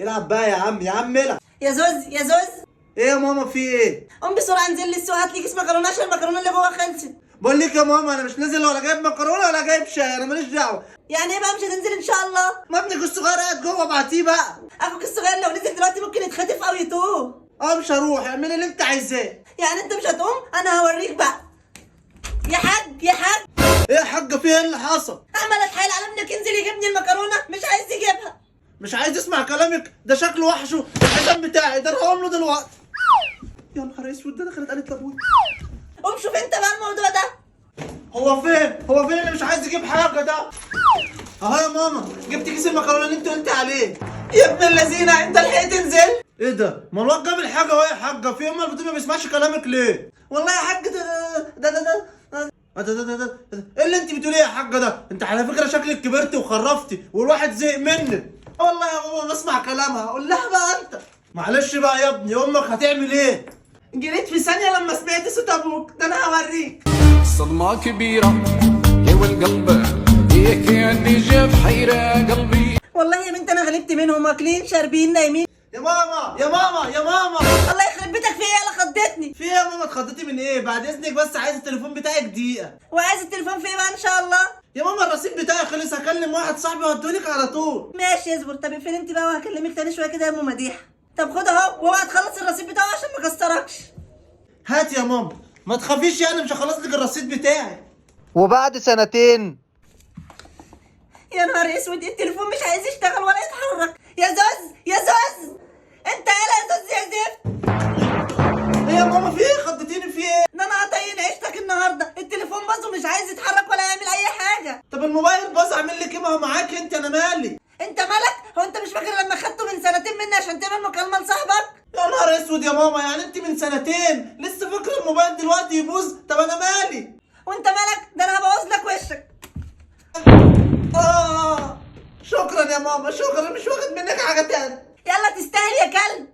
العب بقى يا عم، يا عم العب. يا زوز يا زوز، ايه يا ماما في ايه؟ قوم بسرعه انزل لي السوق، هات لي كيس مكرونه عشان المكرونه اللي جوه خلصت. بقول لك يا ماما انا مش نازل ولا جايب مكرونه ولا جايب شاي، انا ماليش دعوه. يعني ايه بقى مش هتنزل ان شاء الله؟ ما ابنك الصغير قاعد جوه، ابعتيه بقى. اخوك الصغير لو نزل دلوقتي ممكن يتخطف او يتوه. مش هروح، اعملي اللي انت عايزاه. يعني انت مش هتقوم؟ انا هوريك بقى. يا حاج يا حاج، ايه يا حاجه في ايه اللي حصل؟ عمال اتحايل على ابنك ينزل يجيبني المكرونه، مش عايز يجيبها. مش عايز اسمع كلامك، ده شكله وحشه الحزام بتاعي ده، هقوم له دلوقتي. يا نهار اسود، ده دخلت قالت لابويا. قوم شوف انت بقى الموضوع ده. هو فين اللي مش عايز يجيب حاجه ده؟ اهو يا ماما جبت كيس المكرونه اللي انت قلت عليه. يا ابن اللذينه انت لحقت تنزل؟ ايه ده؟ ما الواد جاب الحاجه اهو يا حاجه، في امال البطيء ما بيسمعش كلامك ليه؟ والله يا حاج ده ايه اللي انت بتقوليه يا حاجه ده؟ انت على فكره شكلك كبرت وخرفتي والواحد زهق منك. والله يا بابا بسمع كلامها، قول لها بقى انت. معلش بقى يا ابني، امك هتعمل ايه؟ جريت في ثانيه لما سمعت صوت ابوك، ده انا هوريك. صدمة كبيرة يا والقلب هيك اللي جاب حيرة قلبي. والله يا بنت انا غلبت منهم، واكلين شاربين نايمين. يا ماما يا ماما يا ماما. الله يخرب بيتك، في ايه؟ يلا خضتني. في ايه يا ماما؟ اتخضيتي من ايه؟ بعد اذنك بس عايز التليفون بتاعك دقيقه. وعايز التليفون في ايه بقى ان شاء الله؟ يا ماما الرصيد بتاعي خلص، هكلم واحد صاحبي وهديهولك على طول. ماشي اصبر. طب اقفل انت بقى وهكلمك تاني شويه كده يا ام مديحه. طب خد اهو، واوعى تخلص الرصيد بتاعه عشان ما اكسركش. هات يا ماما، ما تخافيش يعني مش هخلص لك الرصيد بتاعي. وبعد سنتين. يا نهار اسود، التليفون مش عايز يشتغل ولا يتحرك. يا زوز يا زوز، انت يالا يا زوز يا زفت. ايه يا ماما في ايه؟ خضتيني في ايه؟ ده انا هطين عيشتك النهارده، التليفون باظ ومش عايز يتحرك ولا يعمل اي حاجه. طب الموبايل باظ اعمل لك ايه؟ ما هو معاك انت، انا مالي. انت مالك؟ هو انت مش فاكر لما خدته من سنتين مني عشان تعمل مكالمه لصاحبك؟ يا نهار اسود يا ماما، يعني انت من سنتين لسه فاكره الموبايل دلوقتي يبوظ؟ طب انا مالي. وانت مالك؟ ده انا هبوظ لك وشك. شكرا يا ماما، شكرا، مش واخد منك حاجه تاني. يلا تستاهل يا كلب.